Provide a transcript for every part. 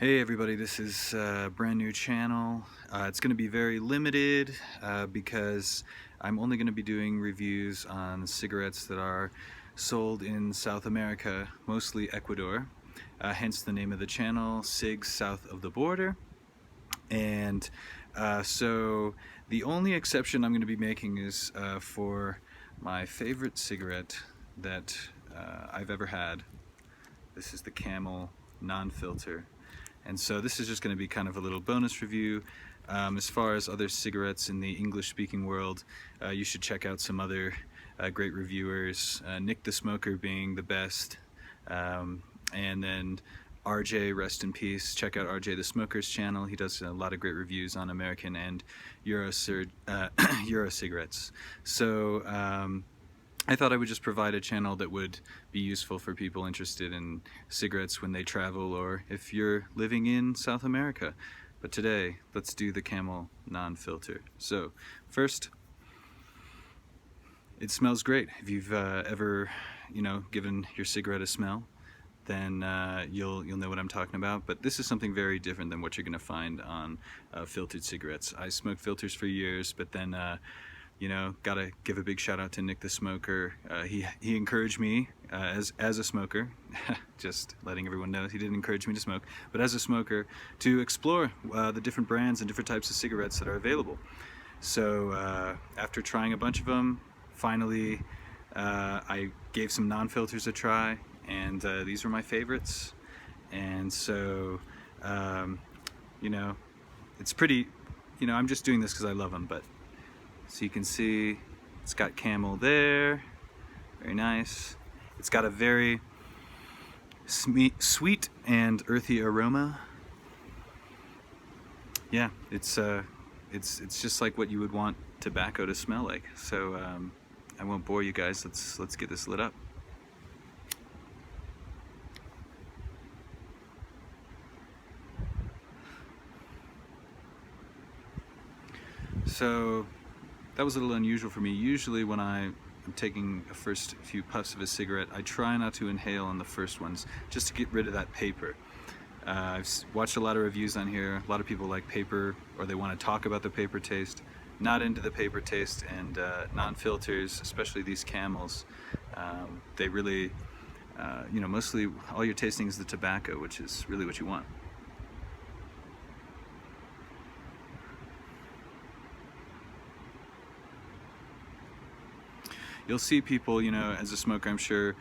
Hey everybody, this is a brand new channel. It's going to be very limited because I'm only going to be doing reviews on cigarettes that are sold in South America, mostly Ecuador. Hence the name of the channel, Cigs South of the Border. And so the only exception I'm going to be making is for my favorite cigarette that I've ever had. This is the Camel Nonfilter. And so this is just going to be kind of a little bonus review. As far as other cigarettes in the English-speaking world, you should check out some other great reviewers, Nick the Smoker being the best, and then RJ, rest in peace. Check out RJ the Smoker's channel. He does a lot of great reviews on American and Euro cigarettes. So I thought I would just provide a channel that would be useful for people interested in cigarettes when they travel or if you're living in South America. But today, let's do the Camel Nonfilter. So, first, it smells great. If you've ever, given your cigarette a smell, then you'll know what I'm talking about. But this is something very different than what you're going to find on filtered cigarettes. I smoked filters for years, but then gotta give a big shout out to Nick the Smoker. He encouraged me as a smoker, just letting everyone know he didn't encourage me to smoke, but as a smoker to explore the different brands and different types of cigarettes that are available. So after trying a bunch of them, finally I gave some non-filters a try, and these were my favorites. And so it's pretty, I'm just doing this because I love them, but so you can see it's got Camel there, very nice. It's got a very sweet and earthy aroma. Yeah, it's just like what you would want tobacco to smell like. So I won't bore you guys. Let's get this lit up. So that was a little unusual for me. Usually when I'm taking a first few puffs of a cigarette, I try not to inhale on the first ones, just to get rid of that paper. I've watched a lot of reviews on here. A lot of people like paper, or they want to talk about the paper taste. Not into the paper taste, and non-filters, especially these Camels, they really, mostly all you're tasting is the tobacco, which is really what you want. You'll see people, as a smoker, I'm sure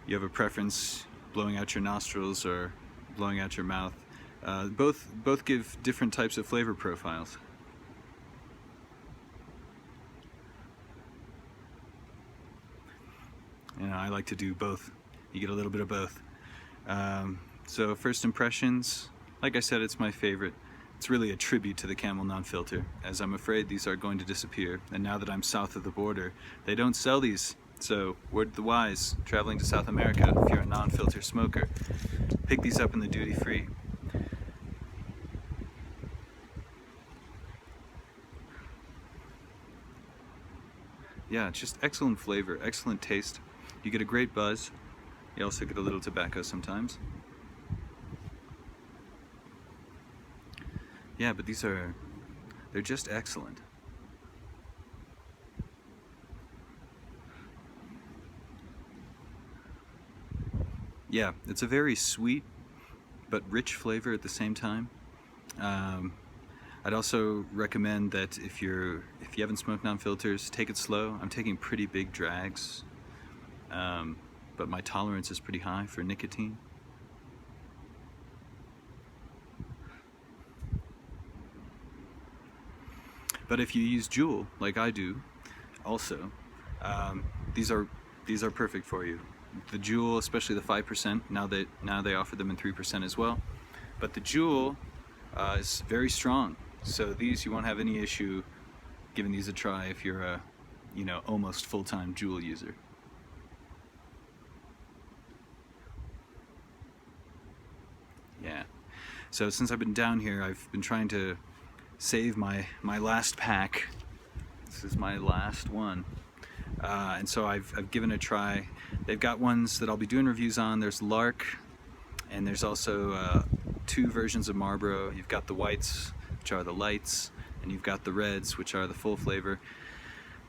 you have a preference blowing out your nostrils or blowing out your mouth. Both give different types of flavor profiles. I like to do both. You get a little bit of both. So first impressions, like I said, it's my favorite. It's really a tribute to the Camel Nonfilter, as I'm afraid these are going to disappear. And now that I'm south of the border, they don't sell these. So, word to the wise, traveling to South America, if you're a non-filter smoker, pick these up in the duty-free. Yeah, it's just excellent flavor, excellent taste. You get a great buzz. You also get a little tobacco sometimes. Yeah, but they're just excellent. Yeah, it's a very sweet but rich flavor at the same time. I'd also recommend that if you haven't smoked non-filters, take it slow. I'm taking pretty big drags, but my tolerance is pretty high for nicotine. But if you use Juul, like I do, also, these are perfect for you. The Juul, especially the 5%, now they offer them in 3% as well. But the Juul is very strong, so these you won't have any issue giving these a try if you're a, almost full-time Juul user. Yeah. So since I've been down here, I've been trying to save my last pack. This is my last one, and so I've given it a try. They've got ones that I'll be doing reviews on. There's Lark, and there's also two versions of Marlboro. You've got the whites, which are the lights, and you've got the reds, which are the full flavor.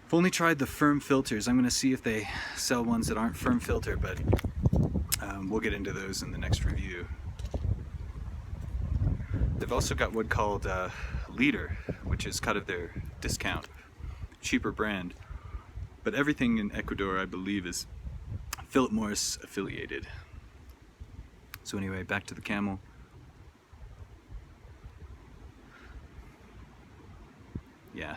I've only tried the firm filters. I'm going to see if they sell ones that aren't firm filter, but we'll get into those in the next review. They've also got one called Leader, which is kind of their discount, cheaper brand. But everything in Ecuador, I believe, is Philip Morris affiliated. So anyway, back to the Camel. Yeah,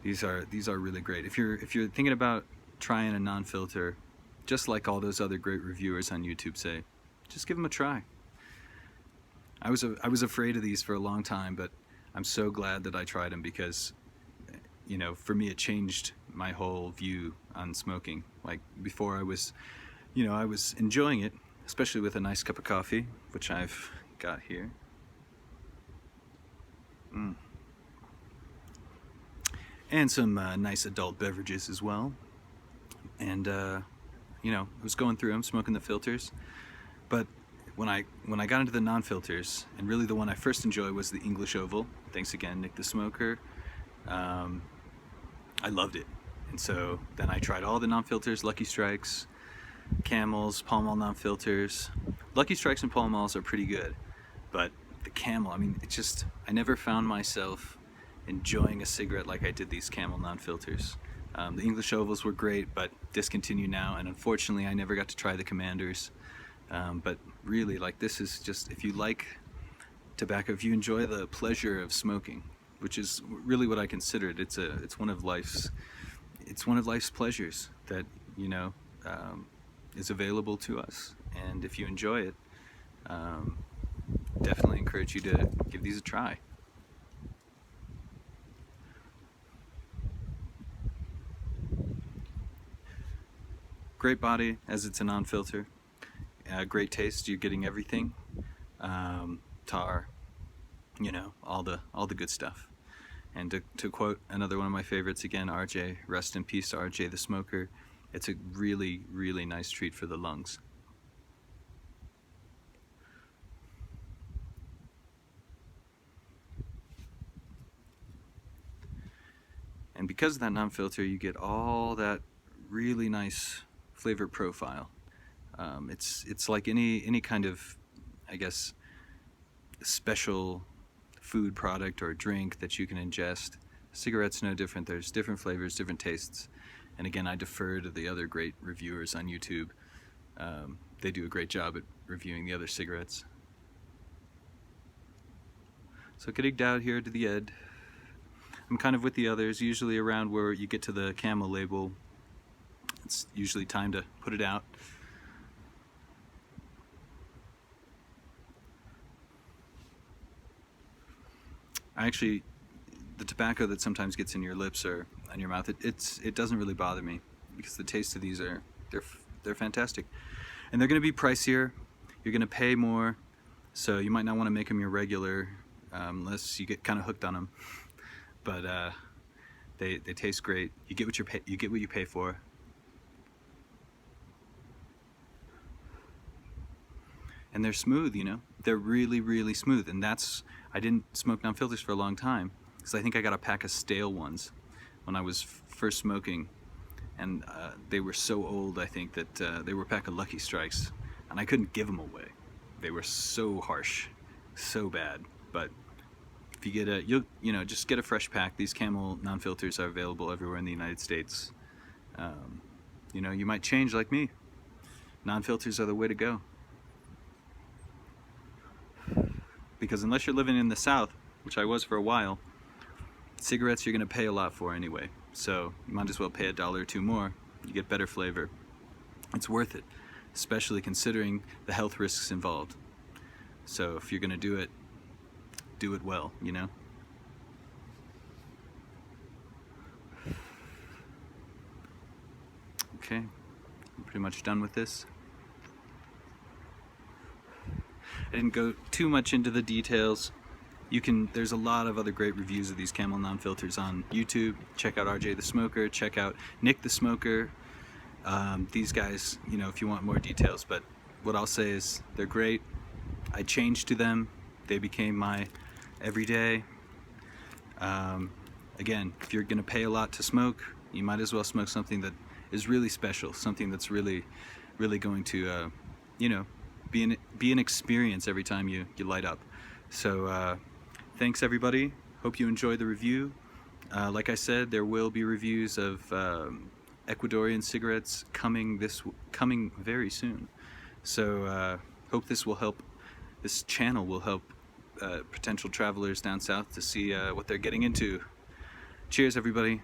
these are really great. If you're thinking about trying a non-filter, just like all those other great reviewers on YouTube say, just give them a try. I was afraid of these for a long time, but I'm so glad that I tried them because, you know, for me it changed my whole view on smoking. Like before I was enjoying it, especially with a nice cup of coffee, which I've got here. And some nice adult beverages as well. And you know, I was going through them, smoking the filters. But when I got into the non-filters, and really the one I first enjoyed was the English Oval. Thanks again, Nick the Smoker. I loved it. And so then I tried all the non-filters, Lucky Strikes, Camels, Pall Mall non-filters. Lucky Strikes and Pall Malls are pretty good, but the Camel, I mean, I never found myself enjoying a cigarette like I did these Camel non-filters. The English Ovals were great, but discontinued now, and unfortunately I never got to try the Commanders. But really, like, this is just, if you like tobacco, if you enjoy the pleasure of smoking, which is really what I consider it, it's one of life's pleasures that, you know, is available to us. And if you enjoy it, definitely encourage you to give these a try. Great body, as it's a non-filter. Great taste. You're getting everything. Tar, you know, all the good stuff. And to quote another one of my favorites again, RJ, rest in peace to RJ the Smoker. It's a really, really nice treat for the lungs. And because of that non-filter, you get all that really nice flavor profile. It's like any kind of, I guess, special food product or drink that you can ingest. Cigarette's no different. There's different flavors, different tastes. And again, I defer to the other great reviewers on YouTube. They do a great job at reviewing the other cigarettes. So getting down here to the end, I'm kind of with the others, usually around where you get to the Camel label. It's usually time to put it out. The tobacco that sometimes gets in your lips or on your mouth, it doesn't really bother me because the taste of these they're fantastic, and they're going to be pricier. You're going to pay more, so you might not want to make them your regular unless you get kind of hooked on them. But they taste great. You get what you pay for. And they're smooth, you know. They're really, really smooth, and I didn't smoke non-filters for a long time because I think I got a pack of stale ones when I was first smoking, and they were so old, I think, that they were a pack of Lucky Strikes, and I couldn't give them away. They were so harsh, so bad. But if you get just get a fresh pack. These Camel non-filters are available everywhere in the United States. You know, you might change like me. Non-filters are the way to go. Because unless you're living in the South, which I was for a while, cigarettes you're going to pay a lot for anyway. So you might as well pay $1 or $2 more. You get better flavor. It's worth it, especially considering the health risks involved. So if you're going to do it well, you know? Okay, I'm pretty much done with this. I didn't go too much into the details. There's a lot of other great reviews of these Camel non-filters on YouTube. Check out RJ the Smoker, check out Nick the Smoker. These guys, you know, if you want more details. But what I'll say is they're great. I changed to them. They became my everyday. Again, if you're gonna pay a lot to smoke, you might as well smoke something that is really special, something that's really going to you know, be an experience every time you light up. So thanks everybody, hope you enjoyed the review. Like I said, there will be reviews of Ecuadorian cigarettes coming very soon. So hope this channel will help potential travelers down south to see what they're getting into. Cheers everybody.